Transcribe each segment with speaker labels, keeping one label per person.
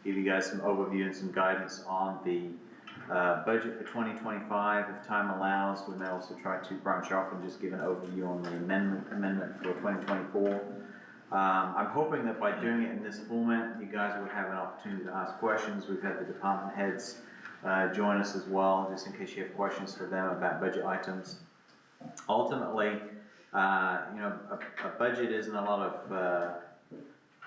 Speaker 1: give you guys some overview and some guidance on the budget for 2025. If time allows, we may also try to branch off and just give an overview on the amendment for 2024. I'm hoping that by doing it in this format, you guys will have an opportunity to ask questions. We've had the department heads join us as well, just in case you have questions for them about budget items. Ultimately, a budget isn't a lot of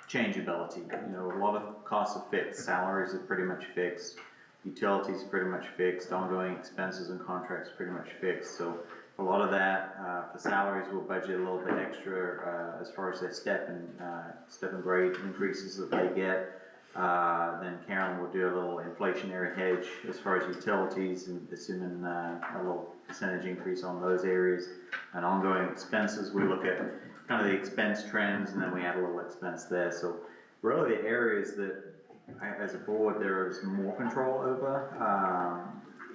Speaker 1: changeability. A lot of costs are fixed. Salaries are pretty much fixed. Utilities are pretty much fixed. Ongoing expenses and contracts are pretty much fixed. So a lot of that, for salaries, we'll budget a little bit extra as far as their step and grade increases that they get. Then Carolyn will do a little inflationary hedge as far as utilities, and assuming a little percentage increase on those areas. And ongoing expenses, we look at kind of the expense trends, and then we add a little expense there. So really the areas that as a board there is more control over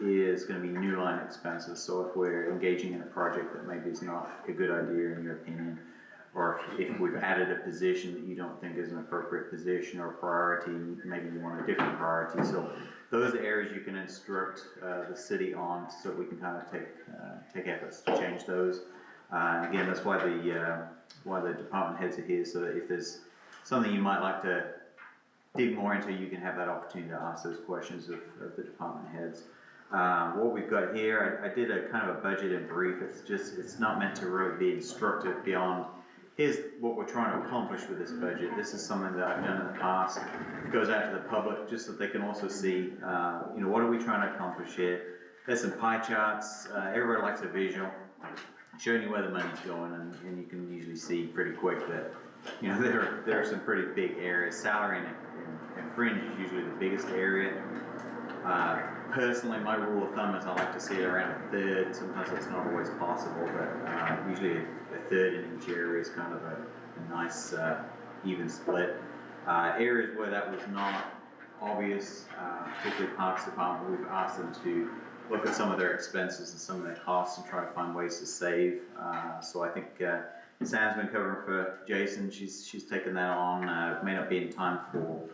Speaker 1: is going to be new line expenses. So if we're engaging in a project that maybe is not a good idea in your opinion, or if we've added a position that you don't think is an appropriate position or priority, maybe you want a different priority. So those are areas you can instruct the city on, so we can kind of take efforts to change those. And again, that's why the department heads are here, so that if there's something you might like to dig more into, you can have that opportunity to ask those questions of the department heads. What we've got here, I did a kind of a budget in brief. It's not meant to really be instructive beyond, here's what we're trying to accomplish with this budget. This is something that I've done in the past. It goes out to the public just so they can also see, what are we trying to accomplish here. There's some pie charts. Everybody likes a visual, showing you where the money's going, and you can usually see pretty quick that, there are some pretty big areas. Salary and fringe is usually the biggest area. Personally, my rule of thumb is I like to see it around a third. Sometimes that's not always possible, but usually a third in each area is kind of a nice even split. Areas where that was not obvious, particularly Parks Department, we've asked them to look at some of their expenses and some of their costs and try to find ways to save. So I think Sam's been covering for Jason. She's taken that on. It may not be in time for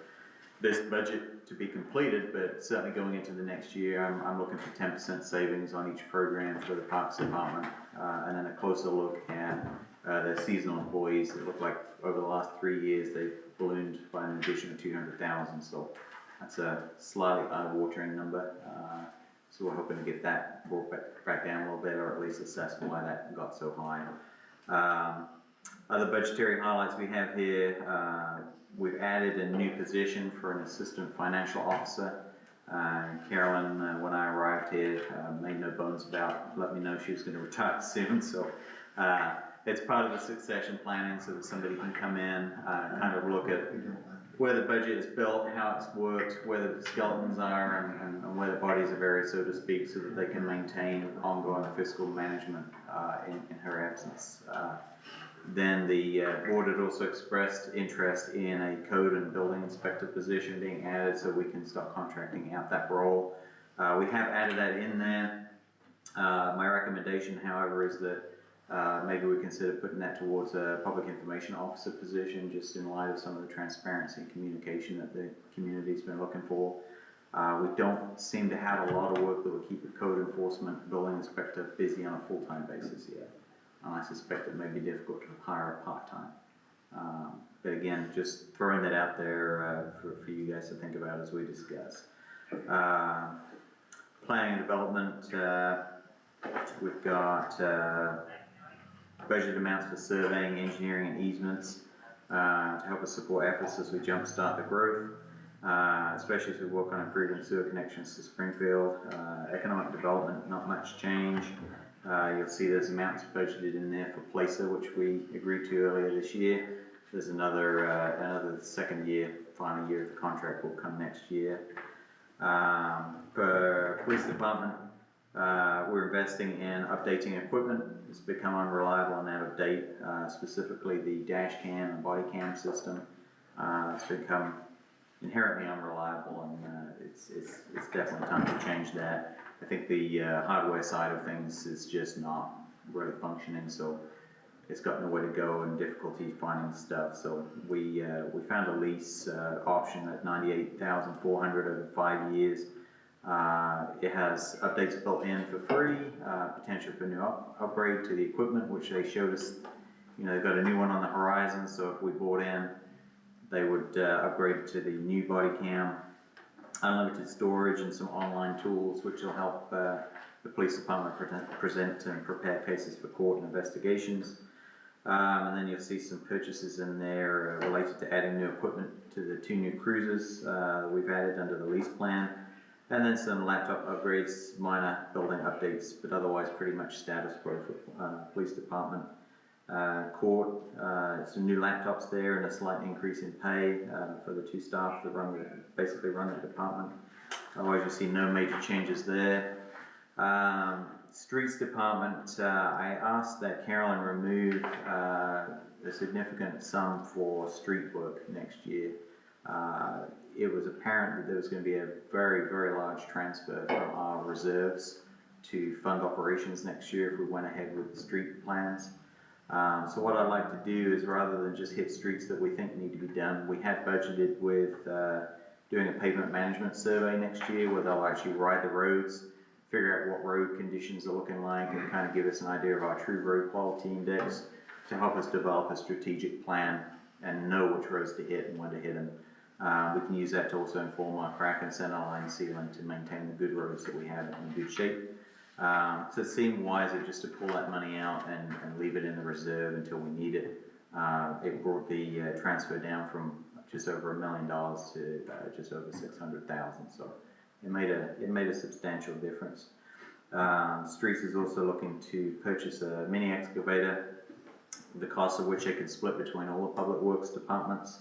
Speaker 1: this budget to be completed, but certainly going into the next year, I'm looking for 10% savings on each program for the Parks Department, and then a closer look at the seasonal employees. It looked like over the last 3 years they've ballooned by an addition of 200,000, so that's a slightly eye-watering number. So we're hoping to get that brought back down a little bit, or at least assess why that got so high. Other budgetary highlights we have here, we've added a new position for an assistant financial officer. Carolyn, when I arrived here, made no bones about letting me know she was going to retire soon. So it's part of the succession planning, so that somebody can come in, kind of look at where the budget is built, how it's worked, where the skeletons are, and where the bodies are buried, so to speak, so that they can maintain ongoing fiscal management in her absence. Then the board had also expressed interest in a code and building inspector position being added, so we can start contracting out that role. We have added that in there. My recommendation, however, is that maybe we consider putting that towards a public information officer position, just in light of some of the transparency and communication that the community's been looking for. We don't seem to have a lot of work that would keep a code enforcement building inspector busy on a full-time basis yet. I suspect it may be difficult to hire a part-time. But again, just throwing that out there for you guys to think about as we discuss. Planning and development, we've got budget amounts for surveying, engineering, and easements to help us support efforts as we jumpstart the growth, especially as we work on improving sewer connections to Springfield. Economic development, not much change. You'll see there's amounts budgeted in there for Placer, which we agreed to earlier this year. There's another second year, final year of the contract will come next year. For police department, we're investing in updating equipment. It's become unreliable and out of date, specifically the dash cam and body cam system. It's become inherently unreliable, and it's definitely time to change that. I think the hardware side of things is just not really functioning, so it's got nowhere to go and difficulty finding stuff. So we found a lease option at $98,400 over 5 years. It has updates built in for free, potential for new upgrade to the equipment, which they showed us. They've got a new one on the horizon, so if we bought in, they would upgrade to the new body cam, unlimited storage, and some online tools, which will help the police department present and prepare cases for court and investigations. And then you'll see some purchases in there related to adding new equipment to the 2 new cruisers we've added under the lease plan. And then some laptop upgrades, minor building updates, but otherwise pretty much status quo for police department. Court, some new laptops there and a slight increase in pay for the 2 staff that basically run the department. Otherwise you see no major changes there. Streets department, I asked that Carolyn remove a significant sum for street work next year. It was apparent that there was going to be a very, very large transfer from our reserves to fund operations next year if we went ahead with the street plans. So what I'd like to do is, rather than just hit streets that we think need to be done, we had budgeted with doing a pavement management survey next year where they'll actually ride the roads, figure out what road conditions are looking like, and kind of give us an idea of our true road quality index to help us develop a strategic plan and know which roads to hit and when to hit them. We can use that to also inform our crack and center line sealing to maintain the good roads that we have in good shape. So it seemed wiser just to pull that money out and leave it in the reserve until we need it. It brought the transfer down from just over $1 million to just over 600,000. So it made a substantial difference. Streets is also looking to purchase a mini excavator, the cost of which they could split between all the public works departments,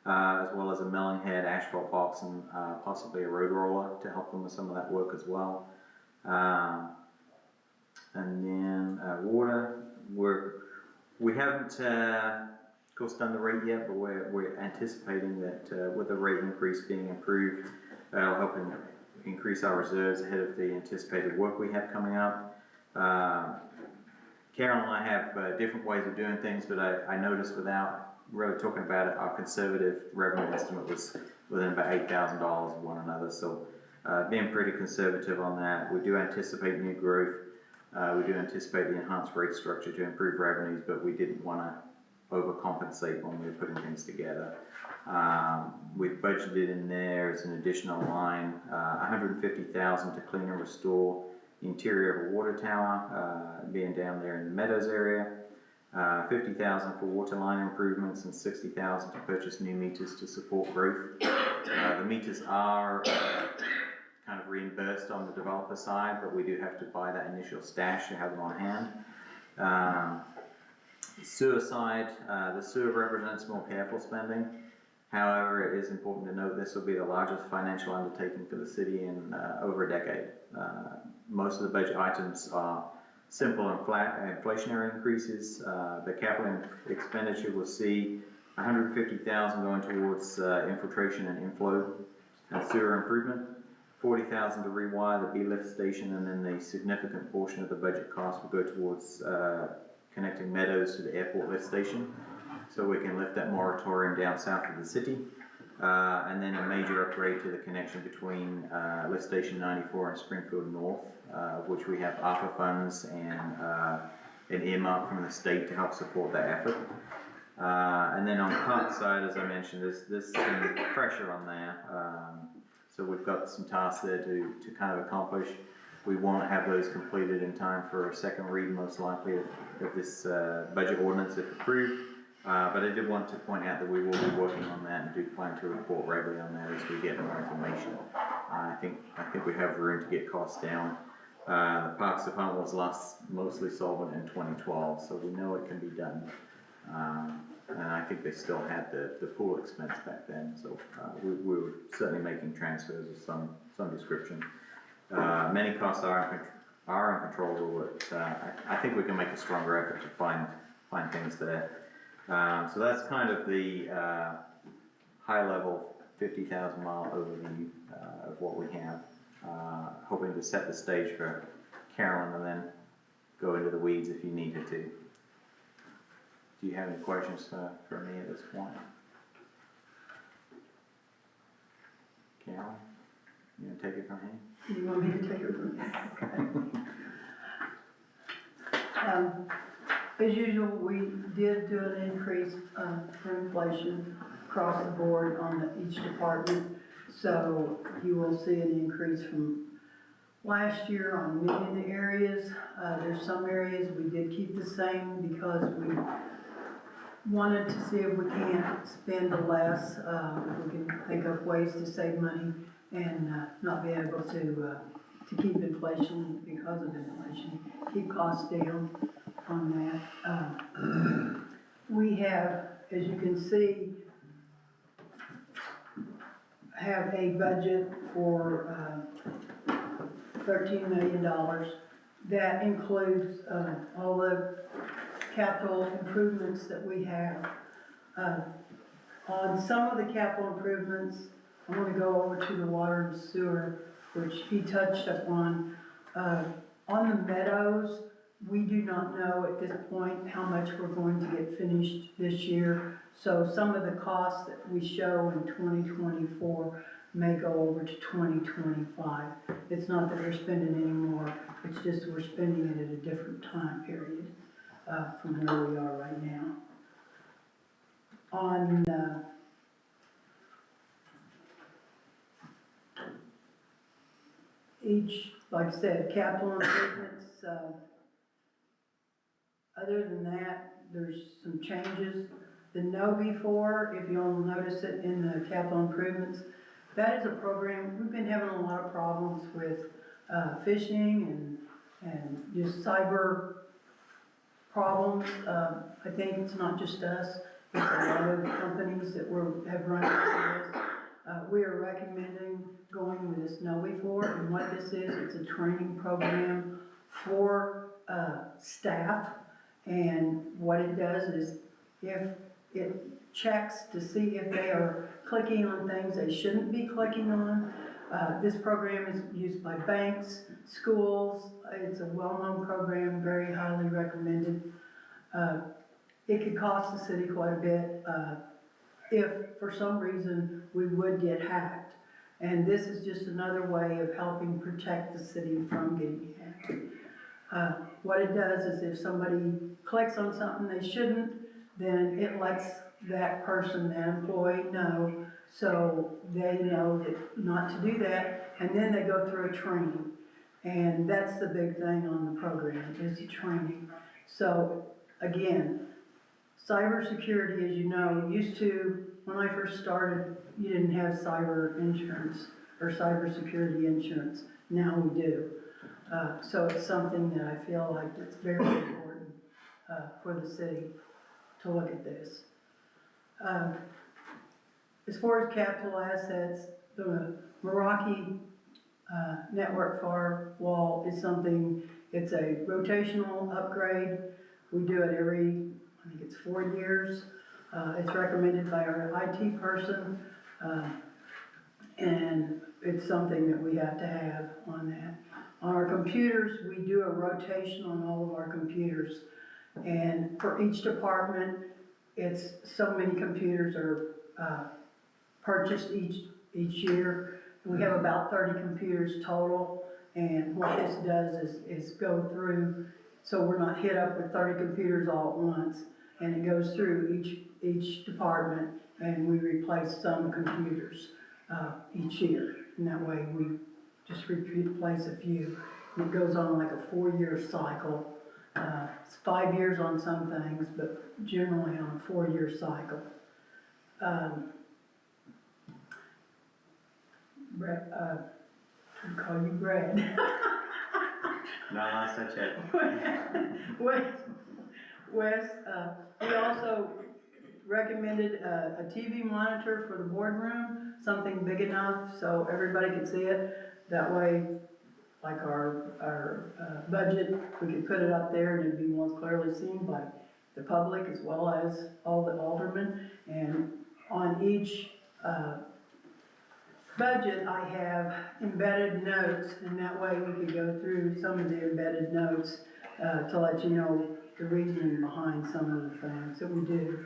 Speaker 1: as well as a milling head, asphalt box, and possibly a road roller to help them with some of that work as well. And then water, we haven't of course done the rate yet, but we're anticipating that with the rate increase being approved, that'll help increase our reserves ahead of the anticipated work we have coming up. Carol and I have different ways of doing things, but I noticed without really talking about it, our conservative revenue estimate was within about $8,000 of one another. So being pretty conservative on that. We do anticipate new growth. We do anticipate the enhanced rate structure to improve revenues, but we didn't want to overcompensate when we were putting things together. We've budgeted in there as an additional line, $150,000 to clean and restore the interior of a water tower, being down there in the Meadows area. $50,000 for water line improvements and $60,000 to purchase new meters to support growth. The meters are kind of reimbursed on the developer side, but we do have to buy that initial stash to have them on hand. Sewer side, the sewer represents more careful spending. However, it is important to note this will be the largest financial undertaking for the city in over a decade. Most of the budget items are simple and flat inflationary increases. The capital expenditure will see $150,000 going towards infiltration and inflow and sewer improvement, $40,000 to rewire the B-lift station, and then the significant portion of the budget cost will go towards connecting Meadows to the airport lift station, so we can lift that moratorium down south of the city. And then a major upgrade to the connection between lift station 94 and Springfield North, which we have ARPA funds and an earmark from the state to help support that effort. And then on the park side, as I mentioned, there's some pressure on there. So we've got some tasks there to kind of accomplish. We won't have those completed in time for a second read, most likely, of this budget ordinance if approved. But I did want to point out that we will be working on that and do plan to report regularly on that as we get more information. I think we have room to get costs down. The Parks Department was last mostly solvent in 2012, so we know it can be done. And I think they still had the pool expense back then, so we were certainly making transfers of some description. Many costs are uncontrollable, but I think we can make a stronger effort to find things there. So that's kind of the high-level 50,000 mile overview of what we have. Hoping to set the stage for Carolyn and then go into the weeds if you needed to. Do you have any questions for me at this point? Carol, you gonna take it from here?
Speaker 2: You want me to take it from here? Okay. As usual, we did do an increase for inflation across the board on each department. So you will see an increase from last year on many of the areas. There's some areas we did keep the same because we wanted to see if we can't spend less, if we can think of ways to save money and not be able to keep inflation because of inflation, keep costs down on that. We have, as you can see, have a budget for $13 million. That includes all the capital improvements that we have. On some of the capital improvements, I want to go over to the water and sewer, which he touched upon. On the meadows, we do not know at this point how much we're going to get finished this year. So some of the costs that we show in 2024 may go over to 2025. It's not that we're spending any more, it's just we're spending it at a different time period from where we are right now. On each, like I said, capital improvements, other than that, there's some changes. The know before, if you'll notice it in the capital improvements, that is a program, we've been having a lot of problems with phishing and just cyber problems. I think it's not just us, it's a lot of companies that have run into this. We are recommending going with this know before, and what this is, it's a training program for staff. And what it does is, if it checks to see if they are clicking on things they shouldn't be clicking on. This program is used by banks, schools. It's a well-known program, very highly recommended. It could cost the city quite a bit if, for some reason, we would get hacked. And this is just another way of helping protect the city from getting hacked. What it does is if somebody clicks on something they shouldn't, then it lets that person, that employee, know, so they know that not to do that, and then they go through a training. And that's the big thing on the program, is the training. So, again, cybersecurity, as you know, used to, when I first started, you didn't have cyber insurance or cybersecurity insurance. Now we do. So it's something that I feel like it's very important for the city to look at this. As far as capital assets, the Meraki network firewall is something, it's a rotational upgrade. We do it every, I think it's 4 years. It's recommended by our IT person, and it's something that we have to have on that. On our computers, we do a rotation on all of our computers. And for each department, it's so many computers are purchased each year. We have about 30 computers total, and what this does is go through, so we're not hit up with 30 computers all at once, and it goes through each department, and we replace some computers each year. And that way we just replace a few. And it goes on like a 4-year cycle. It's 5 years on some things, but generally on a 4-year cycle. Brett, I call you Brad.
Speaker 1: No, last I checked.
Speaker 2: Wes, we also recommended a TV monitor for the boardroom, something big enough so everybody could see it. That way, like our budget, we could put it up there and it'd be more clearly seen by the public as well as all the aldermen. And on each budget, I have embedded notes, and that way we could go through some of the embedded notes to let you know the reasoning behind some of the things that we do.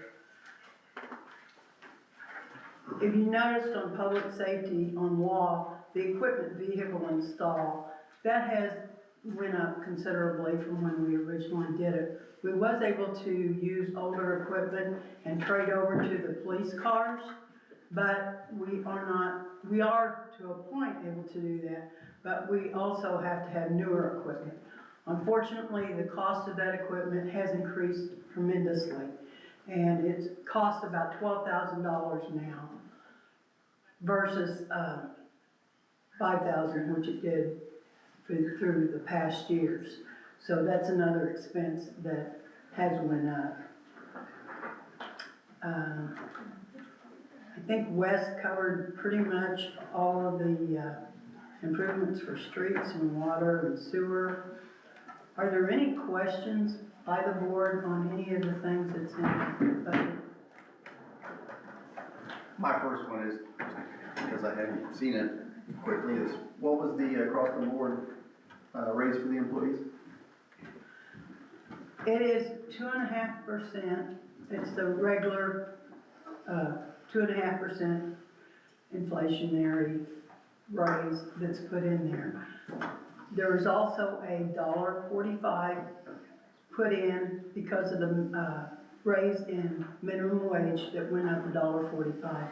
Speaker 2: If you noticed on public safety, on law, the equipment vehicle install, that has went up considerably from when we originally did it. We was able to use older equipment and trade over to the police cars, but we are to a point able to do that, but we also have to have newer equipment. Unfortunately, the cost of that equipment has increased tremendously, and it's cost about $12,000 now versus $5,000, which it did through the past years. So that's another expense that has went up. I think Wes covered pretty much all of the improvements for streets and water and sewer. Are there any questions by the board on any of the things that's in the budget?
Speaker 3: My first one is, because I haven't seen it quickly, is what was the across the board raise for the employees?
Speaker 2: It is 2.5%. It's the regular 2.5% inflationary raise that's put in there. There's also a $1.45 put in because of the raise in minimum wage that went up $1.45.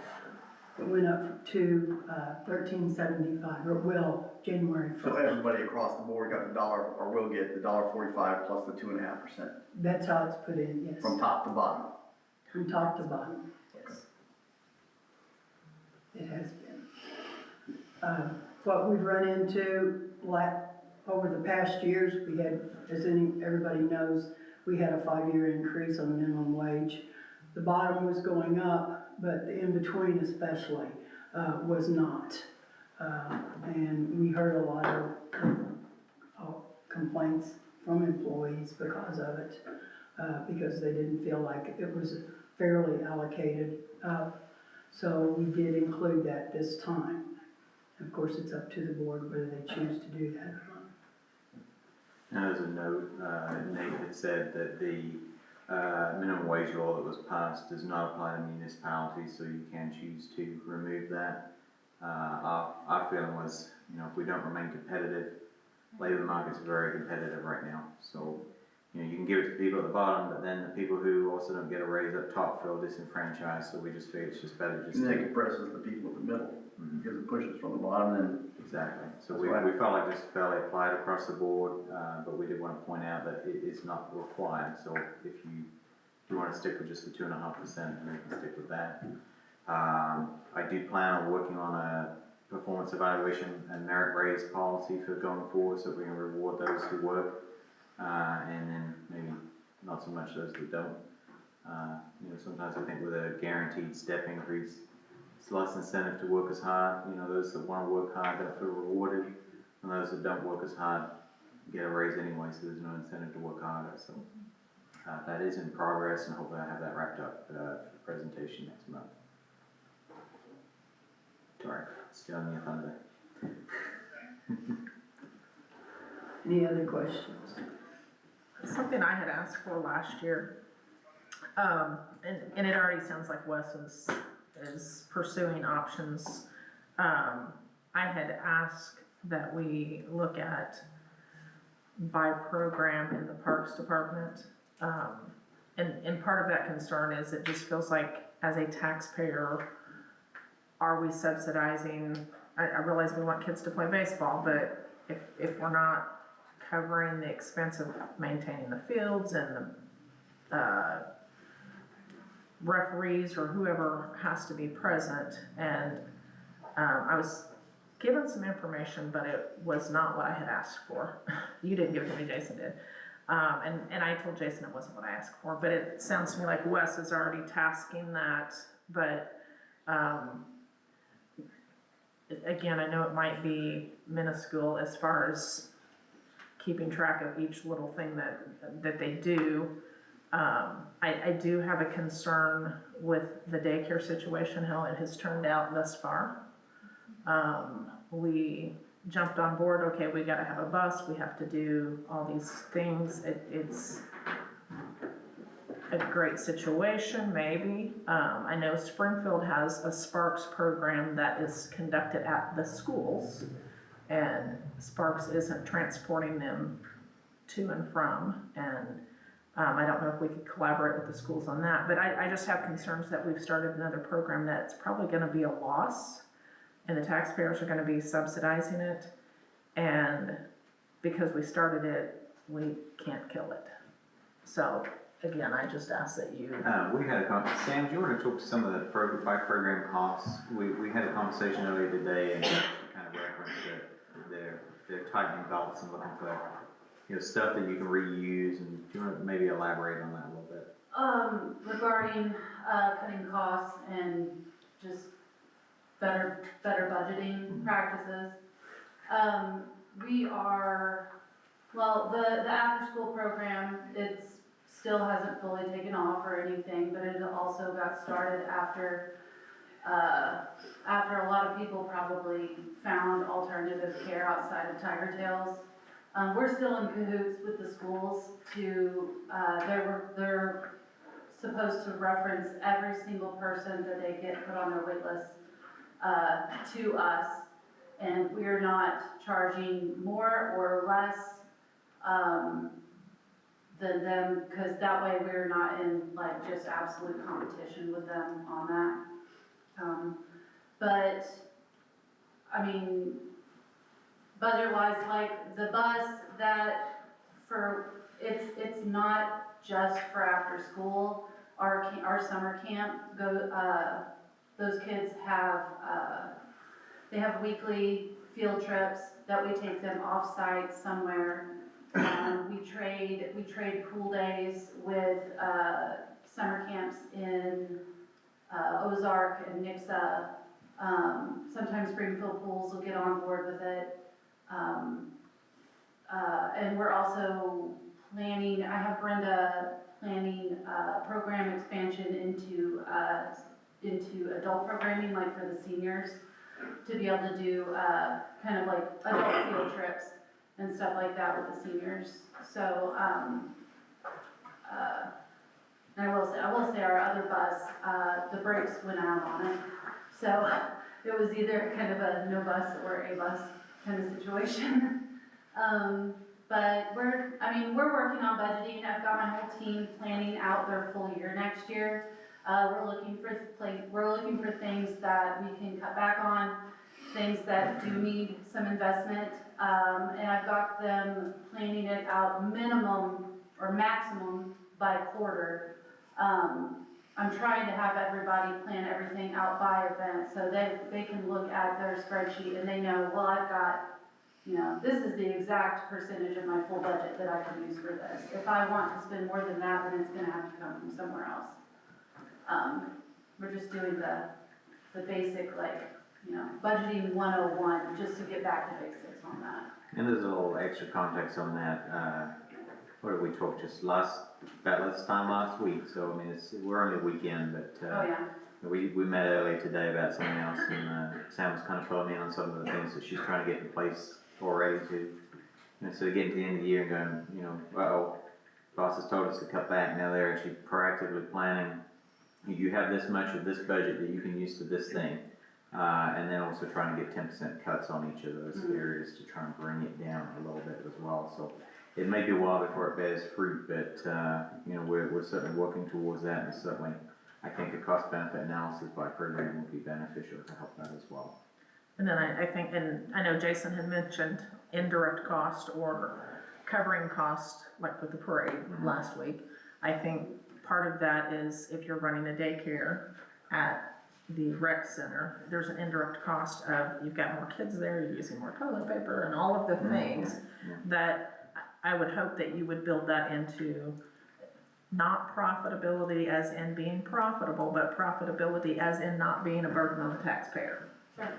Speaker 2: It went up to $13.75, or will, January 1st.
Speaker 3: So everybody across the board got the dollar, or will get the $1.45 plus the 2.5%.
Speaker 2: That's how it's put in, yes.
Speaker 3: From top to bottom.
Speaker 2: From top to bottom, yes. It has been. What we've run into, like, over the past years, we had, as everybody knows, we had a 5-year increase on minimum wage. The bottom was going up, but the in-between especially was not. And we heard a lot of complaints from employees because of it, because they didn't feel like it was fairly allocated. So we did include that this time. Of course, it's up to the board whether they choose to do that or not.
Speaker 1: And as a note, Nate had said that the minimum wage law that was passed does not apply to municipalities, so you can choose to remove that. Our feeling was, if we don't remain competitive, labor market's very competitive right now. So, you can give it to people at the bottom, but then the people who also don't get a raise up top feel disenfranchised. So we just figure it's just better just
Speaker 3: And then
Speaker 1: to
Speaker 3: it compresses the people in the middle, because it pushes from the bottom and.
Speaker 1: Exactly. So we felt like this fairly applied across the board, but we did want to point out that it is not required. So if you want to stick with just the 2.5%, then you can stick with that. I do plan on working on a performance evaluation and merit raise policy for going forward, so we can reward those who work, and then maybe not so much those that don't. Sometimes I think with a guaranteed step increase, it's less incentive to work as hard. Those that want to work hard don't feel rewarded, and those that don't work as hard get a raise anyway, so there's no incentive to work harder. So that is in progress, and hopefully I have that wrapped up for presentation next month. Sorry, stealing your thunder.
Speaker 2: Any other questions?
Speaker 4: Something I had asked for last year, and it already sounds like Wes is pursuing options. I had asked that we look at by program in the Parks Department. And part of that concern is it just feels like as a taxpayer, are we subsidizing, I realize we want kids to play baseball, but if we're not covering the expense of maintaining the fields and the referees or whoever has to be present, and I was given some information, but it was not what I had asked for. You didn't give it to me, Jason did. And I told Jason it wasn't what I asked for, but it sounds to me like Wes is already tasking that, but again, I know it might be minuscule as far as keeping track of each little thing that they do. I do have a concern with the daycare situation, how it has turned out thus far. We jumped on board, okay, we gotta have a bus, we have to do all these things. a great situation, maybe. I know Springfield has a Sparks program that is conducted at the schools, and Sparks isn't transporting them to and from, and I don't know if we could collaborate with the schools on that, but I just have concerns that we've started another program that's probably gonna be a loss, and the taxpayers are gonna be subsidizing it, and because we started it, we can't kill it. So, again, I just ask that you.
Speaker 1: We had Sam, do you want to talk to some of the by program costs? We had a conversation earlier today and kind of referenced that they're tightening belts and looking for, stuff that you can reuse, and do you want to maybe elaborate on that a little bit?
Speaker 5: Regarding, cutting costs and just better budgeting practices. The after-school program, still hasn't fully taken off or anything, but it also got started after a lot of people probably found alternative care outside of Tiger Tails. We're still in cahoots with the schools they're supposed to reference every single person that they get put on their wait list, to us, and we're not charging more or less, than them, because that way we're not in like just absolute competition with them on that. But, I mean, budget-wise, like the bus it's not just for after school. Our summer camp, those kids they have weekly field trips that we take them off-site somewhere. We trade pool days with summer camps in Ozark and Nixa. Sometimes Springfield Pools will get on board with it. And we're also planning, I have Brenda planning program expansion into adult programming, like for the seniors, to be able to do kind of like adult field trips and stuff like that with the seniors. So, and I will say our other bus, the brakes went out on it. So it was either kind of a no bus or a bus kind of situation. But we're working on budgeting. I've got my whole team planning out their full year next year. We're looking for things that we can cut back on, things that do need some investment, and I've got them planning it out minimum or maximum by quarter. I'm trying to have everybody plan everything out by event so that they can look at their spreadsheet and they know, well, I've got, this is the exact percentage of my full budget that I can use for this. If I want to spend more than that, then it's gonna have to come from somewhere else. We're just doing the basic, budgeting 101, just to get back to basics on that.
Speaker 1: And there's a little extra context on that. What did we talk just about this time last week? So, I mean, we're only a weekend, but
Speaker 5: Oh, yeah.
Speaker 1: we met earlier today about something else, and Sam was kind of filling me in on some of the things that she's trying to get in place already to, so getting to the end of the year and going, boss has told us to cut back. Now they're actually proactively planning. You have this much of this budget that you can use for this thing. And then also trying to get 10% cuts on each of those areas to try and bring it down a little bit as well. So it may be a while before it bears fruit, but we're certainly working towards that, and certainly I think a cost benefit analysis by program would be beneficial to help that as well.
Speaker 4: And then I think, and I know Jason had mentioned indirect cost or covering cost, like with the parade last week. I think part of that is if you're running a daycare at the rec center, there's an indirect cost of you've got more kids there, you're using more toilet paper and all of the things that I would hope that you would build that into not profitability as in being profitable, but profitability as in not being a burden on the taxpayer.
Speaker 5: Sure.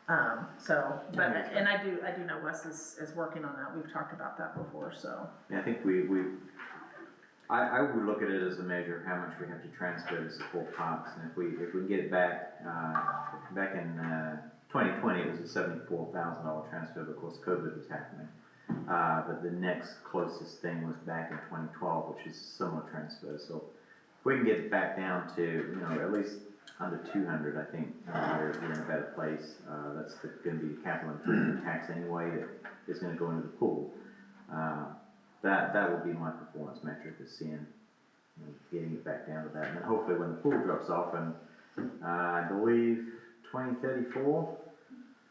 Speaker 4: And I do know Wes is working on that. We've talked about that before, so.
Speaker 1: Yeah, I think I would look at it as a measure of how much we have to transfer to support parks, and if we can get it back in 2020, it was a $74,000 transfer, but of course COVID was happening. But the next closest thing was back in 2012, which is a similar transfer. So we can get it back down to, you know, at least under 200, I think, we're in a better place. That's gonna be the capital improvement tax anyway, that is gonna go into the pool. That will be my performance metric, is seeing, you know, getting it back down to that. And then hopefully when the pool drops off, and I believe 2034,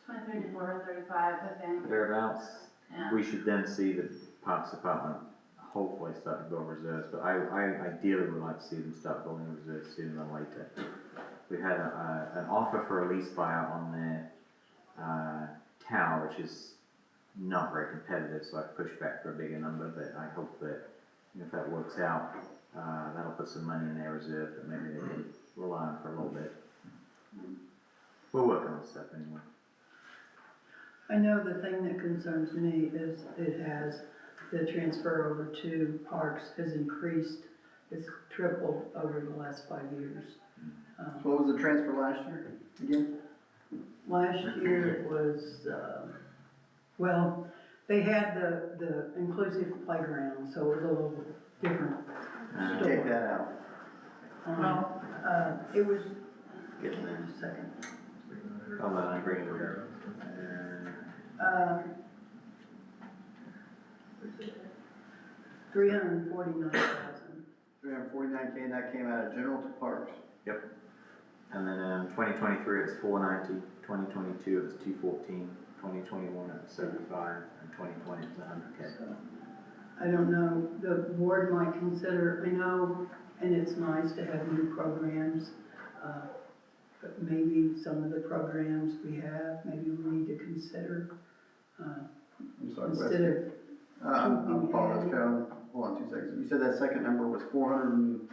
Speaker 5: 2034 or 35, I think,
Speaker 1: thereabouts,
Speaker 5: yeah.
Speaker 1: we should then see the Parks Department hopefully start to build reserves, but I ideally would like to see them start building reserves sooner than later. We had an offer for a lease buyout on their tower, which is not very competitive, so I've pushed back for a bigger number, but I hope that, you know, if that works out, that'll put some money in their reserve that maybe they can rely on for a little bit. We're working on stuff anyway.
Speaker 2: I know the thing that concerns me is the transfer over to parks has increased, it's tripled over the last 5 years.
Speaker 3: So what was the transfer last year again?
Speaker 2: Last year it was, well, they had the inclusive playground, so it was a little different.
Speaker 3: Take that out.
Speaker 4: Well,
Speaker 2: It was,
Speaker 1: Get
Speaker 2: just
Speaker 1: there.
Speaker 2: a second.
Speaker 1: Hold on, I'm bringing it over.
Speaker 2: 349,000.
Speaker 3: 349K, and that came out of general to parks.
Speaker 1: And then in 2023 it was 490, 2022 it was 214, 2021 it was 75, and 2020 it was 100K.
Speaker 2: So, I don't know, the board might consider, I know, and it's nice to have new programs, but maybe some of the programs we have, maybe we need to consider,
Speaker 3: I'm sorry, Wes.
Speaker 2: instead of,
Speaker 3: I'm following, Carolyn. Hold on 2 seconds. You said that second number was 400 and...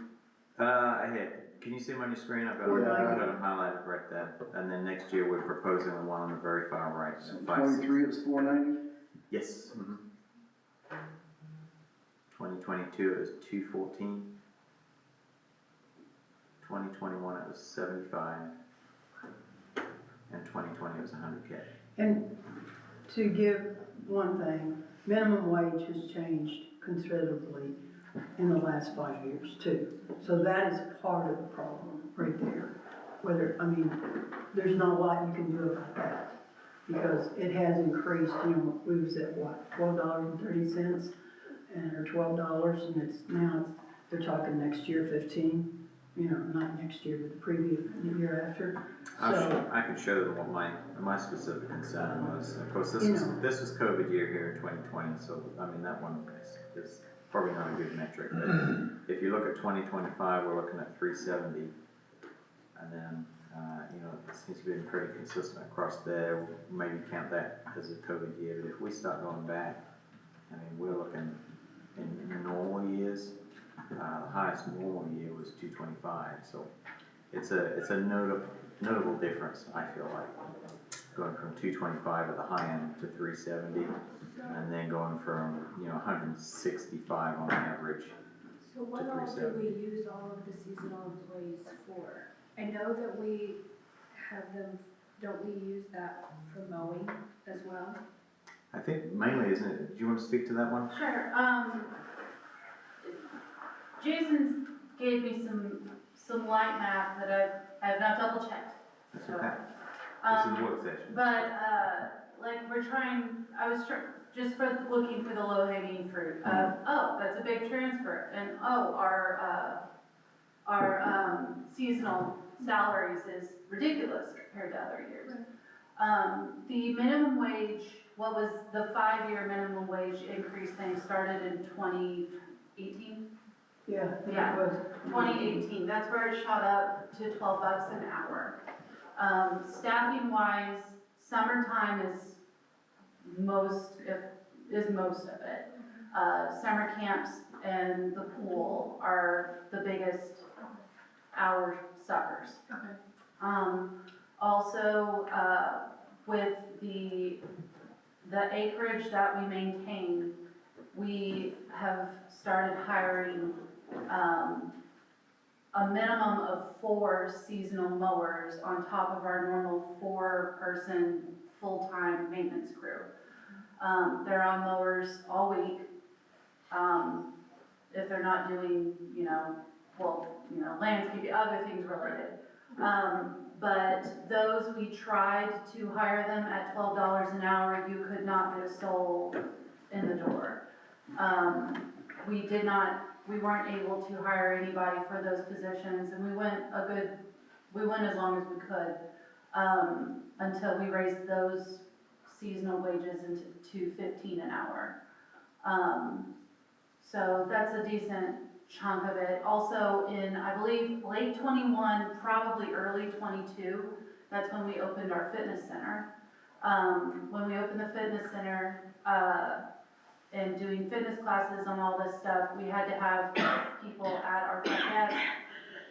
Speaker 1: Ahead. Can you see them on your screen? I've got them highlighted right there. And then next year we're proposing the one on the very far right.
Speaker 3: So 23 it was 490?
Speaker 1: Yes. 2022 it was 214. 2021 it was 75. And 2020 it was 100K.
Speaker 2: and to give one thing, minimum wage has changed considerably in the last 5 years too. So that is part of the problem right there. Whether, I mean, there's not a lot you can do about that because it has increased, you know, we was at what, $12.30 and, or $12 and it's now, they're talking next year 15, you know, not next year, but the previous year after. So,
Speaker 1: I can show them what my specific concern was. Of course,
Speaker 2: You know.
Speaker 1: this was COVID year here in 2020, so I mean, that one is probably not a good metric, but if you look at 2025, we're looking at 370. And then, you know, it seems to be pretty consistent across there. Maybe count that as a COVID year, but if we start going back, I mean, we're looking in normal years, the highest normal year was 225, so it's a notable difference, I feel like, going from 225 at the high end to 370, and then going from, you know, 165 on average.
Speaker 6: So what all do we use all of the seasonal employees for? I know that we have them, don't we use that for mowing as well?
Speaker 1: I think mainly, isn't it, do you want to speak to that one?
Speaker 5: Sure, Jason gave me some light math that I have not double checked.
Speaker 1: That's okay. This is a work session.
Speaker 5: But, like, I was just looking for the low hanging fruit of, oh, that's a big transfer, and oh, our seasonal salaries is ridiculous compared to other years. The minimum wage, what was the 5-year minimum wage increase thing started in 2018?
Speaker 2: yeah, I think
Speaker 5: Yeah.
Speaker 2: it was.
Speaker 5: 2018, that's where it shot up to $12 an hour. Staffing wise, summertime is most of it. Summer camps and the pool are the biggest hour suckers.
Speaker 6: Okay.
Speaker 5: Also, with the acreage that we maintain, we have started hiring a minimum of 4 seasonal mowers on top of our normal 4-person full-time maintenance crew. They're on mowers all week. If they're not doing, you know, well, you know, landscaping, other things related. But those, we tried to hire them at $12 an hour, you could not get a soul in the door. We weren't able to hire anybody for those positions, and we went as long as we could, until we raised those seasonal wages to 15 an hour. So that's a decent chunk of it. Also in, I believe, late 21, probably early 22, that's when we opened our fitness center. When we opened the fitness center, and doing fitness classes and all this stuff, we had to have people at our front desk.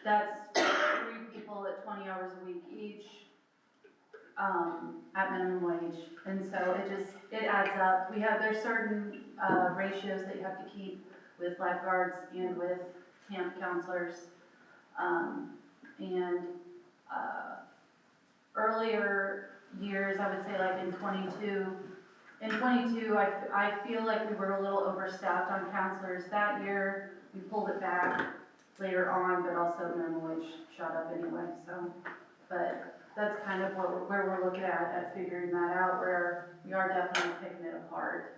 Speaker 5: That's 3 people at 20 hours a week each, at minimum wage. And so it adds up. There's certain ratios that you have to keep with lifeguards and with camp counselors. Earlier years, I would say like in 22, I feel like we were a little overstaffed on counselors. That year, we pulled it back later on, but also minimum wage shot up anyway, so. But that's kind of where we're looking at figuring that out, where we are definitely picking it apart.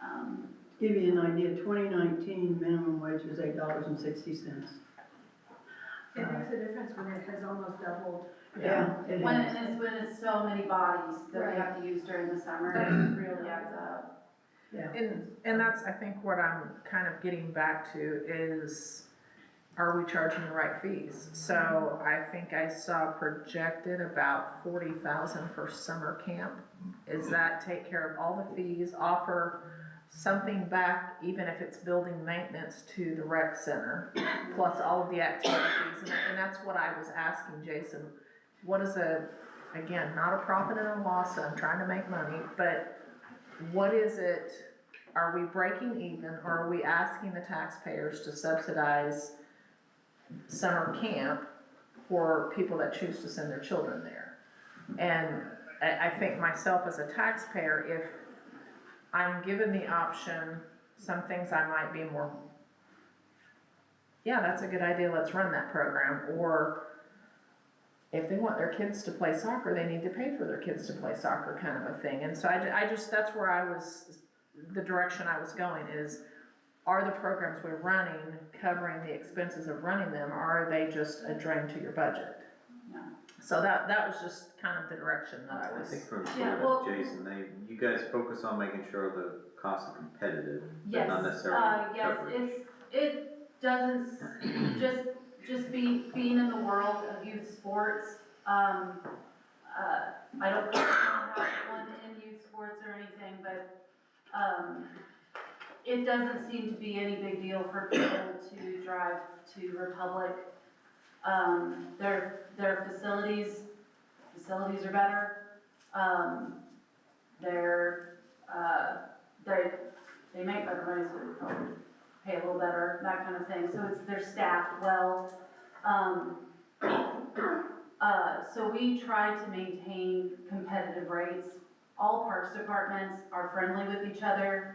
Speaker 2: To give you an idea, 2019 minimum wage was $8.60.
Speaker 6: It makes a difference when it has almost doubled.
Speaker 2: Yeah, it
Speaker 5: When
Speaker 2: is.
Speaker 5: it's so many bodies that we
Speaker 6: Right.
Speaker 5: have to use during the summer, it really adds up.
Speaker 2: Yeah.
Speaker 4: And that's, I think, what I'm kind of getting back to is, are we charging the right fees? So I think I saw projected about 40,000 for summer camp. Is that take care of all the fees, offer something back, even if it's building maintenance to the rec center, plus all of the activities? And that's what I was asking Jason. What is again, not a profit and a loss, I'm trying to make money, but what is it, are we breaking even, or are we asking the taxpayers to subsidize summer camp for people that choose to send their children there? And I think myself as a taxpayer, if I'm given the option, some things I might be more, yeah, that's a good idea, let's run that program. Or if they want their kids to play soccer, they need to pay for their kids to play soccer, kind of a thing. And so I just, that's where the direction I was going is, are the programs we're running covering the expenses of running them, or are they just a drain to your budget?
Speaker 5: Yeah.
Speaker 4: So that was just kind of the direction that I
Speaker 1: I
Speaker 4: was.
Speaker 1: think from
Speaker 5: Yeah, well-
Speaker 1: Jason, you guys focus on making sure the costs are competitive, but
Speaker 5: Yes,
Speaker 1: not necessarily
Speaker 5: yes,
Speaker 1: coverage.
Speaker 5: it doesn't, just being in the world of youth sports, I don't have one in youth sports or anything, but, it doesn't seem to be any big deal for people to drive to Republic. Their facilities are better. They make better money, so they probably pay a little better, that kind of thing. So they're staffed well. So we try to maintain competitive rates. All parks departments are friendly with each other.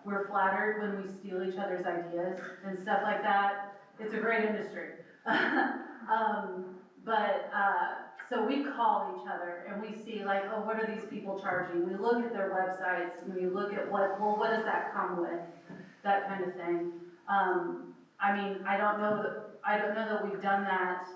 Speaker 5: We're flattered when we steal each other's ideas and stuff like that. It's a great industry. So we call each other and we see like, oh, what are these people charging? We look at their websites and we look at what does that come with? That kind of thing. I mean, I don't know that we've done that.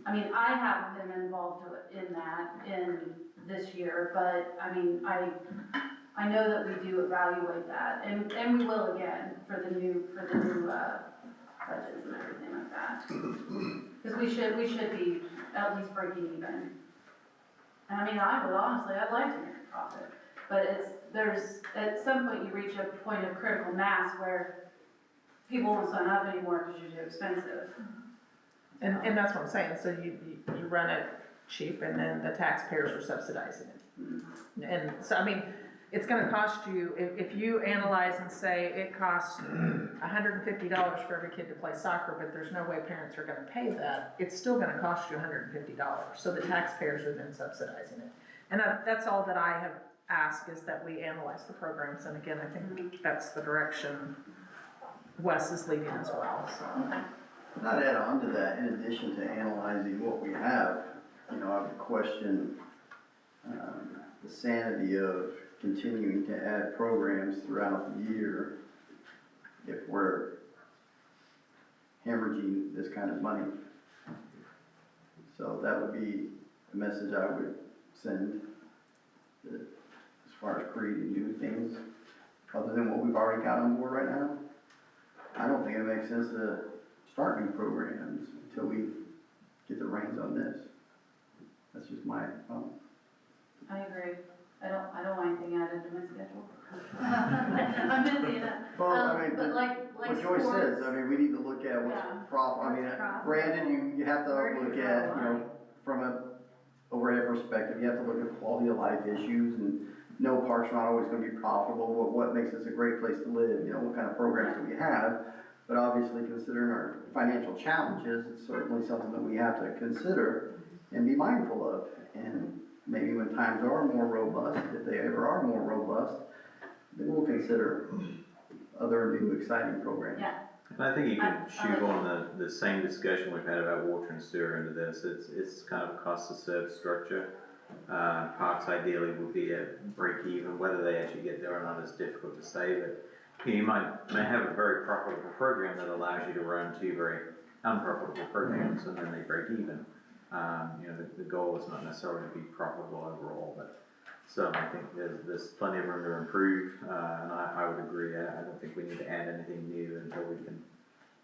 Speaker 5: I mean, I haven't been involved in that in this year, but I mean, I know that we do evaluate that, and we will again for the new budgets and everything like that. Because we should be at least breaking even. And I mean, I'd like to make a profit, but at some point you reach a point of critical mass where people won't sign up anymore because you're too expensive.
Speaker 4: And that's what I'm saying, so you run it cheap and then the taxpayers are subsidizing it. And so, I mean, it's gonna cost you, if you analyze and say it costs $150 for every kid to play soccer, but there's no way parents are gonna pay that, it's still gonna cost you $150, so the taxpayers are then subsidizing it. And that's all that I have asked, is that we analyze the programs, and again, I think that's the direction Wes is leading as well, so.
Speaker 3: Not add on to that, in addition to analyzing what we have, you know, I would question, the sanity of continuing to add programs throughout the year if we're hemorrhaging this kind of money. So that would be a message I would send, that as far as creating new things, other than what we've already got on board right now, I don't think it makes sense to start new programs until we get the reins on this. That's just my,
Speaker 5: I agree. I don't want anything added to my schedule. I'm busy enough.
Speaker 3: Well, I mean,
Speaker 5: But like
Speaker 3: what Joyce says,
Speaker 5: sports,
Speaker 3: I mean, we need to look at what's
Speaker 5: Yeah.
Speaker 3: I mean,
Speaker 5: What's profitable?
Speaker 3: granted, you have to
Speaker 5: Where do you
Speaker 3: look
Speaker 5: draw
Speaker 3: at,
Speaker 5: the
Speaker 3: you know,
Speaker 5: line?
Speaker 3: from a overhead perspective, you have to look at quality of life issues, and no park's not always gonna be profitable, but what makes us a great place to live, you know, what kind of programs do we have? But obviously, considering our financial challenges, it's certainly something that we have to consider and be mindful of. And maybe when times are more robust, if they ever are more robust, then we'll consider other new exciting programs.
Speaker 5: Yeah,
Speaker 1: And I think you can
Speaker 5: I
Speaker 1: shoot on the same discussion we've had about water and sewer into this. It's kind of a cost to serve structure. Parks ideally would be at break even. Whether they actually get there or not is difficult to say, but you may have a very profitable program that allows you to run two very unprofitable programs and then they break even. You know, the goal is not necessarily to be profitable overall, but so I think there's plenty of room to improve, and I would agree. I don't think we need to add anything new until we can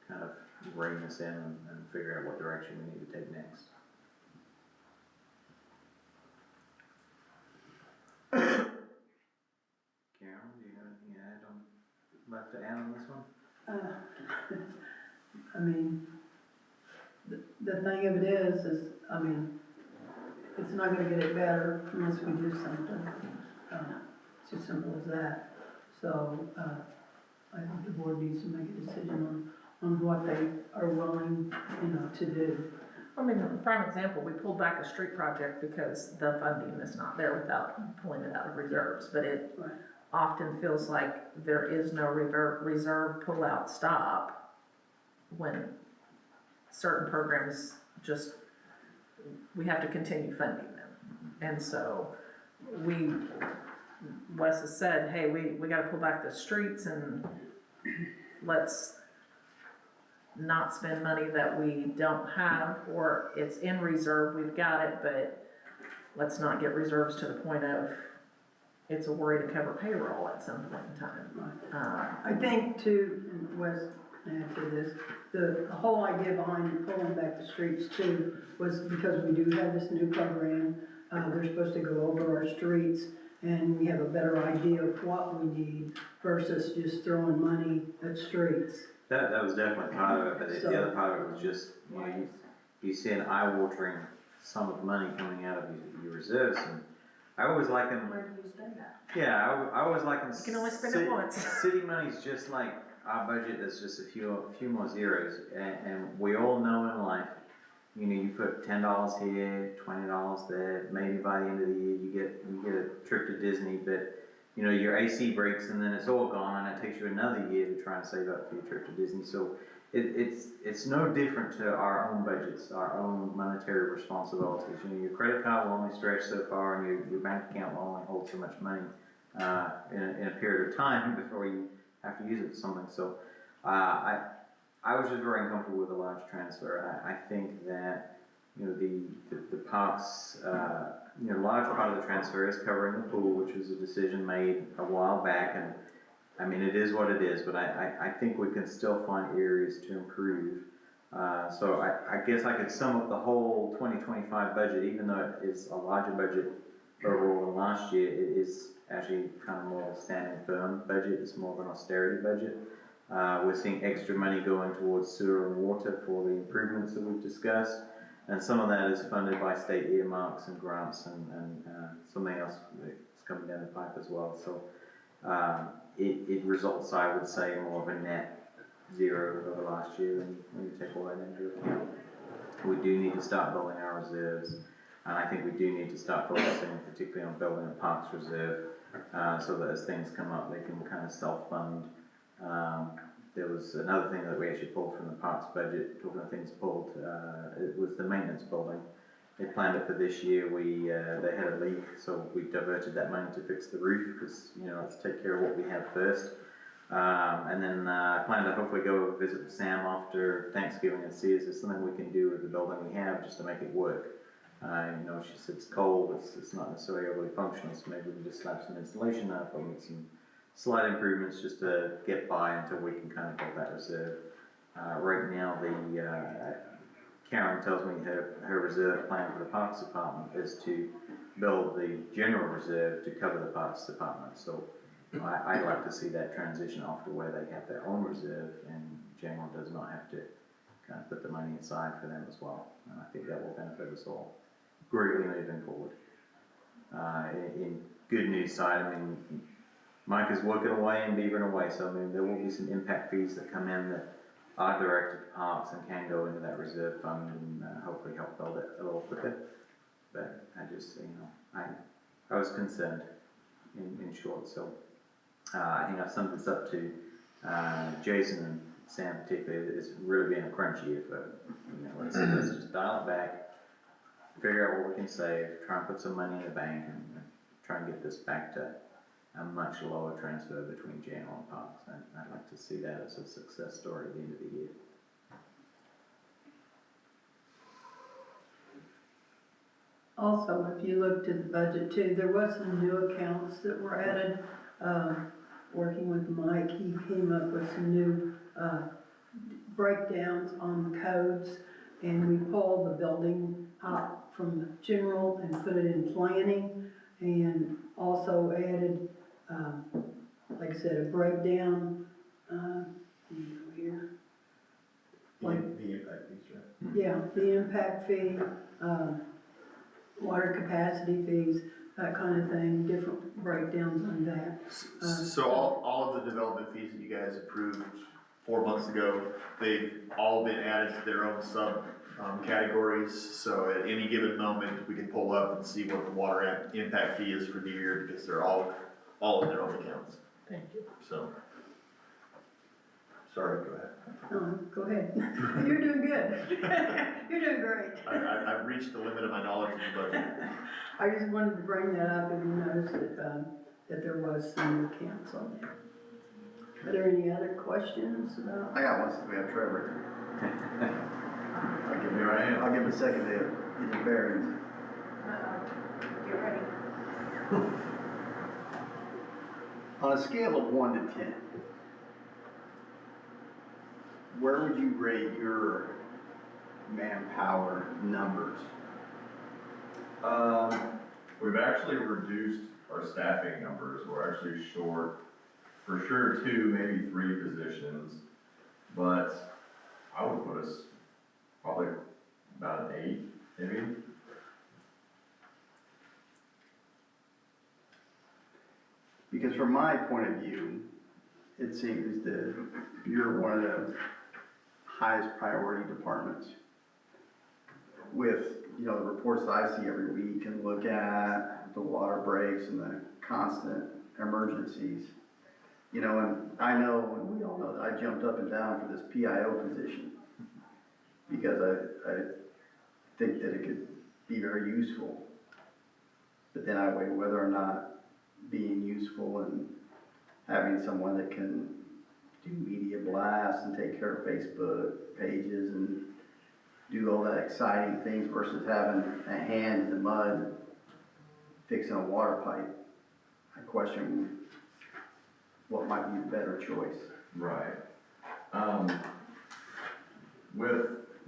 Speaker 1: kind of rein this in and figure out what direction we need to take next. Carolyn, do you have anything left to add on this one?
Speaker 2: I mean, the thing of it is, I mean, it's not gonna get it better unless we do something. It's as simple as that. So, I think the board needs to make a decision on what they are willing, you know, to do.
Speaker 4: I mean, prime example, we pulled back a street project because the funding is not there without pulling it out of reserves, but it
Speaker 2: Right.
Speaker 4: often feels like there is no reserve pull-out stop when certain programs just, we have to continue funding them. And so Wes has said, hey, we gotta pull back the streets and let's not spend money that we don't have, or it's in reserve, we've got it, but let's not get reserves to the point of it's a worry to cover payroll at some point in time.
Speaker 2: I think too, and Wes can add to this, the whole idea behind pulling back the streets too was because we do have this new program. They're supposed to go over our streets and we have a better idea of what we need versus just throwing money at streets.
Speaker 1: That was definitely part of it, but the other part of it was just, you know, you see an eye-watering sum of money coming out of your reserves, and I always liken,
Speaker 6: Where do you spend that?
Speaker 1: yeah, I always liken.
Speaker 4: You can only spend it once.
Speaker 1: City money's just like our budget, there's just a few more zeros, and we all know in life, you know, you put $10 here, $20 there, maybe by the end of the year you get a trip to Disney, but you know, your AC breaks and then it's all gone and it takes you another year to try and save up for your trip to Disney. So it's no different to our own budgets, our own monetary responsibilities. You know, your credit card will only stretch so far and your bank account will only hold so much money in a period of time before you have to use it for something. So I was just very uncomfortable with a large transfer. I think that, you know, the parks, you know, a large part of the transfer is covering the pool, which was a decision made a while back, and I mean, it is what it is, but I think we can still find areas to improve. So I guess I could sum up the whole 2025 budget, even though it is a larger budget overall than last year, it is actually kind of more of a standing firm budget. It's more of an austerity budget. We're seeing extra money going towards sewer and water for the improvements that we've discussed. And some of that is funded by state earmarks and grants and something else that's coming down the pipe as well. So it results, I would say, more of a net zero over last year when you take all that into account. We do need to start building our reserves, and I think we do need to start focusing particularly on building a parks reserve so that as things come up, they can kind of self-fund there was another thing that we actually pulled from the parks budget, talking of things pulled, it was the maintenance building. They planned it for this year, they had a leak, so we diverted that money to fix the roof, because, let's take care of what we have first. And then, I plan to hopefully go visit Sam after Thanksgiving and see if there's something we can do with the building we have, just to make it work. She said it's cold, it's not necessarily overly functional, so maybe we can just slap some insulation up, or make some slight improvements just to get by until we can kind of build that reserve. Right now, Karen tells me her reserve plan for the Parks Department is to build the general reserve to cover the Parks Department. So I'd like to see that transition off to where they have their own reserve, and general does not have to kind of put the money aside for them as well. And I think that will benefit us all greatly moving forward. In good news side, Mike is working away and beavering away, so there will be some impact fees that come in that are directed to parks and can go into that reserve fund and hopefully help build it a little quicker. But I just, I was concerned in short, so I think I've summed this up to Jason and Sam particularly. It's really been a crunch year for, let's just dial it back, figure out what we can save, try and put some money in the bank, and try and get this back to a much lower transfer between general and parks. I'd like to see that as a success story at the end of the year.
Speaker 2: Also, if you looked at the budget too, there was some new accounts that were added. Working with Mike, he came up with some new breakdowns on the codes, and we pulled the building out from the general and put it in planning, and also added, like I said, a breakdown, here. Like,
Speaker 7: The impact fees, right?
Speaker 2: yeah, the impact fee, water capacity fees, that kind of thing, different breakdowns on that.
Speaker 7: So all of the development fees that you guys approved 4 months ago, they've all been added to their own sub categories. So at any given moment, we can pull up and see what the water impact fee is for the year, because they're all in their own accounts.
Speaker 4: Thank you.
Speaker 7: So, sorry, go ahead.
Speaker 2: Go ahead. You're doing good. You're doing great.
Speaker 7: I've reached the limit of my knowledge of the budget.
Speaker 2: I just wanted to bring that up, if you noticed that there was some new accounts on there. Are there any other questions about?
Speaker 3: I got one since we have Trevor.
Speaker 1: Here I am.
Speaker 3: I'll give him a second to get his bearings.
Speaker 6: Get ready.
Speaker 3: On a scale of 1 to 10, where would you rate your manpower numbers?
Speaker 8: We've actually reduced our staffing numbers. We're actually short, for sure, 2, maybe 3 positions, but I would put us probably about an 8, maybe.
Speaker 3: Because from my point of view, it seems that you're one of the highest priority departments with, the reports that I see every week and look at the water breaks and the constant emergencies. And I know, and we all know that I jumped up and down for this PIO position because I think that it could be very useful. But then I weigh whether or not being useful and having someone that can do media blasts and take care of Facebook pages and do all that exciting things versus having a hand in the mud fixing a water pipe. I question what might be the better choice.
Speaker 8: Right.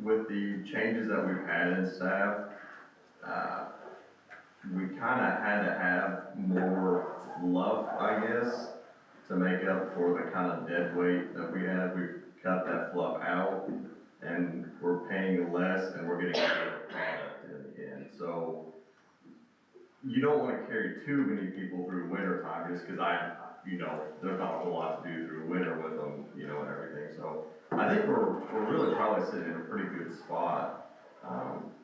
Speaker 8: With the changes that we've had in staff, we kind of had to have more fluff, I guess, to make up for the kind of dead weight that we had. We've cut that fluff out, and we're paying less, and we're getting a better product in the end. So you don't want to carry too many people through winter time, just because there's not a whole lot to do through winter with them, and everything. So I think we're really probably sitting in a pretty good spot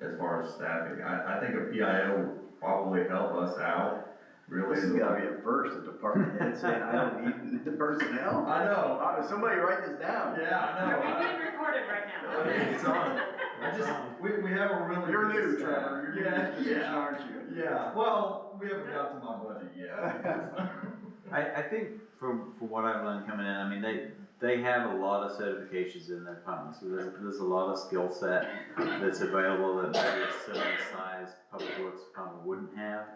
Speaker 8: as far as staffing. I think a PIO would probably help us out really.
Speaker 3: This has gotta be a first, a department head saying, I don't need the personnel.
Speaker 8: I know.
Speaker 3: Somebody write this down.
Speaker 8: Yeah, I
Speaker 5: You're
Speaker 8: know.
Speaker 5: being recorded right now.
Speaker 8: It's on. I just, we have a really.
Speaker 3: You're
Speaker 8: good
Speaker 3: new,
Speaker 8: staff.
Speaker 3: Trevor, you're new to
Speaker 8: Yeah,
Speaker 3: this position,
Speaker 8: yeah,
Speaker 3: aren't you?
Speaker 8: yeah, well, we haven't got to my budget yet.
Speaker 1: I think from what I've learned coming in, I mean, they have a lot of certifications in their department, so there's a lot of skill set that's available that maybe a similar sized public works department wouldn't have.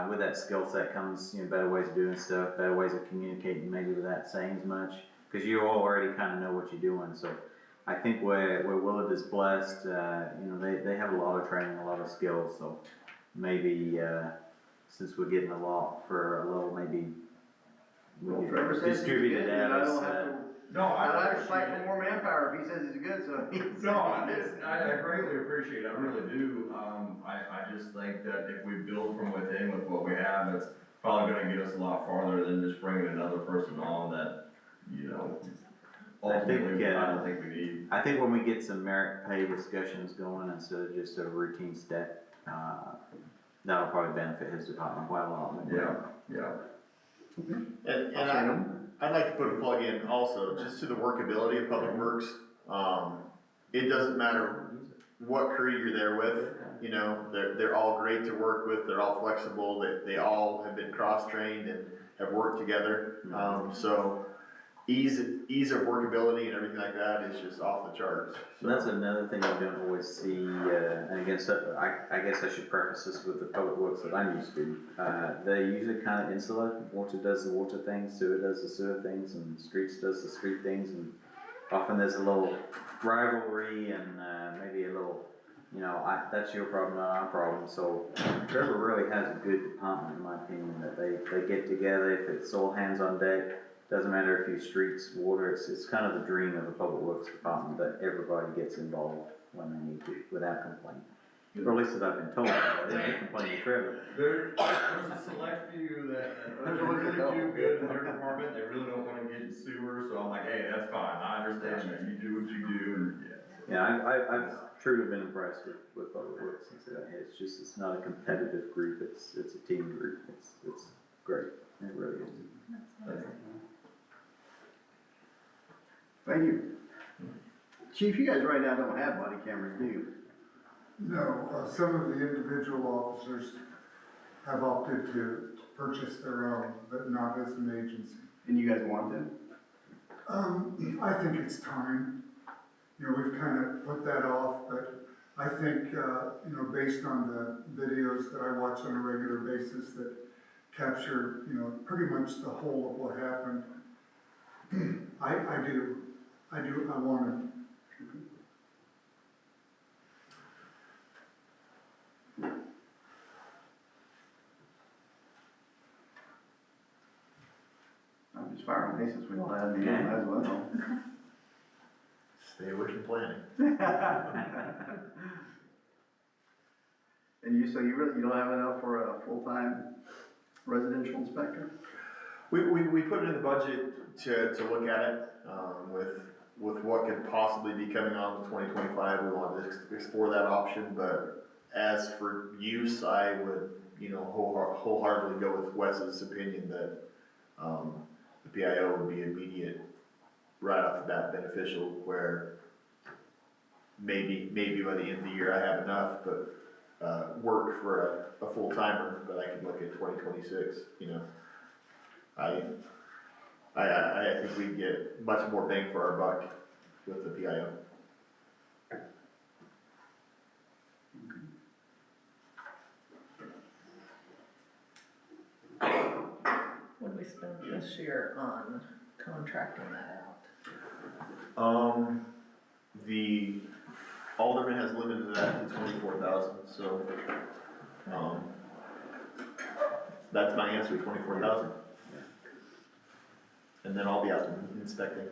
Speaker 1: With that skill set comes, better ways of doing stuff, better ways of communicating, maybe without saying as much, because you already kind of know what you're doing, so I think where Willard is blessed, they have a lot of training, a lot of skills, so maybe, since we're getting a lot for a little, maybe we
Speaker 3: Well,
Speaker 1: could
Speaker 3: Trevor says he's
Speaker 1: distribute
Speaker 3: good,
Speaker 1: it
Speaker 3: and
Speaker 1: out
Speaker 3: I
Speaker 1: as,
Speaker 3: don't have to,
Speaker 8: No,
Speaker 3: I don't have to
Speaker 8: appreciate
Speaker 3: fight
Speaker 8: it.
Speaker 3: for more manpower if he says he's good, so he's.
Speaker 8: No, I greatly appreciate it, I really do. I just think that if we build from within with what we have, it's probably gonna get us a lot farther than just bringing another person on that, ultimately, I don't think we need.
Speaker 1: I think when we get some merit pay discussions going instead of just a routine step, that'll probably benefit his department quite a lot.
Speaker 8: Yeah.
Speaker 7: And I'd like to put a plug in also, just to the workability of Public Works. It doesn't matter what crew you're there with, they're all great to work with, they're all flexible, they all have been cross-trained and have worked together. So ease of workability and everything like that is just off the charts.
Speaker 1: So that's another thing you don't always see, and again, so I guess I should preface this with the public works that I'm used to. They're usually kind of insular. Water does the water things, sewer does the sewer things, and streets does the street things, and often there's a little rivalry and maybe a little, that's your problem, not our problem. So Trevor really has a good department, in my opinion, that they get together. If it's all hands on deck, doesn't matter if you streets, water, it's kind of the dream of a public works department that everybody gets involved when they need to, without complaint. Or at least that I've been told, they don't complain to Trevor.
Speaker 8: There's a select few that really do good in their department, they really don't wanna get in sewer, so I'm like, hey, that's fine, I understand that, you do what you do, and
Speaker 1: Yeah, I've truly been impressed with public works, it's not a competitive group, it's a team group, it's great, it really is.
Speaker 3: Thank you. Chief, you guys right now don't have body cameras, do you?
Speaker 9: No, some of the individual officers have opted to purchase their own, but not as an agency.
Speaker 3: And you guys want them?
Speaker 9: I think it's time. We've kind of put that off, but I think, based on the videos that I watch on a regular basis that capture, pretty much the whole of what happened, I want them.
Speaker 3: I'm just firing away since we don't have any, might as well.
Speaker 7: Stay away from planning.
Speaker 3: And so you don't have enough for a full-time residential inspector?
Speaker 7: We put it in the budget to look at it, with what could possibly be coming on in 2025, we want to explore that option, but as for use, I would, wholeheartedly go with Wes's opinion that, the PIO would be immediate, right off the bat beneficial, where maybe by the end of the year I have enough, but, work for a full-timer, but I could look at 2026, I think we'd get much more bang for our buck with the PIO.
Speaker 4: What did we spend this year on contracting that out?
Speaker 7: The alderman has limited that to 24,000, so, that's my answer, 24,000. And then I'll be out inspecting.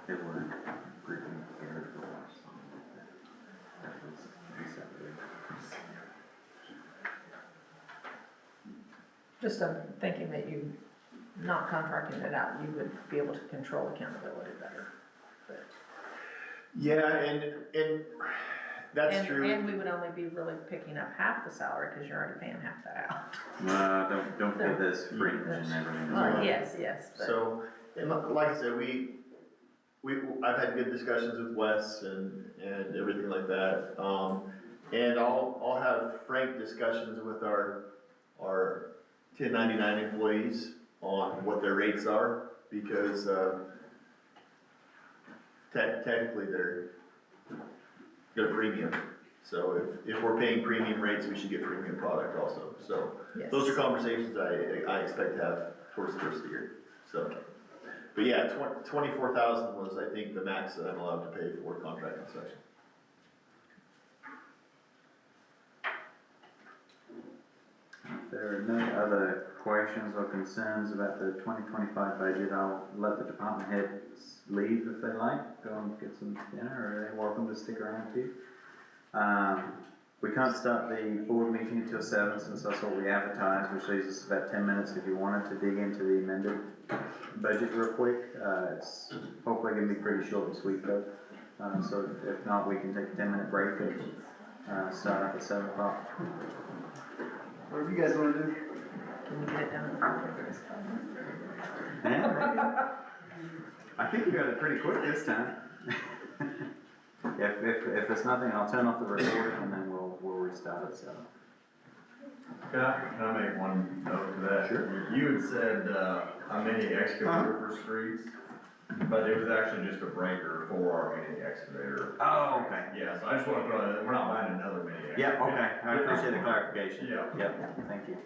Speaker 1: They were grouping together for us. That was separate.
Speaker 4: Just thinking that you, not contracting it out, you would be able to control accountability better. But
Speaker 7: Yeah, and That's true.
Speaker 4: And we would only be really picking up half the salary, cause you're already paying half that out.
Speaker 1: Don't forget this fringe and everything as
Speaker 4: Well,
Speaker 1: well.
Speaker 4: yes, but.
Speaker 7: So, and like I said, I've had good discussions with Wes and everything like that. And I'll have frank discussions with our 1099 employees on what their rates are, because, technically they're premium. So if we're paying premium rates, we should get premium product also. So
Speaker 4: Yes.
Speaker 7: those are conversations I expect to have towards the first of the year, so. But yeah, 24,000 was, I think, the max that I'm allowed to pay for contract inspection.
Speaker 1: If there are no other questions or concerns about the 2025 budget, I'll let the department heads leave if they like, go and get some dinner, or they're welcome to stick around too. We can't start the board meeting until 7, since that's what we advertised, which leaves us about 10 minutes if you wanted to dig into the amended budget real quick. It's hopefully gonna be pretty short and sweet though. So if not, we can take a 10-minute break and start up at 7 o'clock.
Speaker 3: Whatever you guys wanna do.
Speaker 4: Can we get it done quicker this time?
Speaker 1: Yeah, maybe. I think you got it pretty quick this time. If there's nothing, I'll turn off the recording and then we'll restart at 7.
Speaker 8: Can I make one note to that?
Speaker 1: Sure.
Speaker 8: You had said, a mini excavator for streets, but it was actually just a breaker for our mini excavator.
Speaker 1: Oh, okay.
Speaker 8: Yeah, so I just wanna throw that, we're not buying another mini excavator.
Speaker 1: Yeah, okay, I appreciate the clarification.
Speaker 8: Yeah.
Speaker 1: Yep, thank you.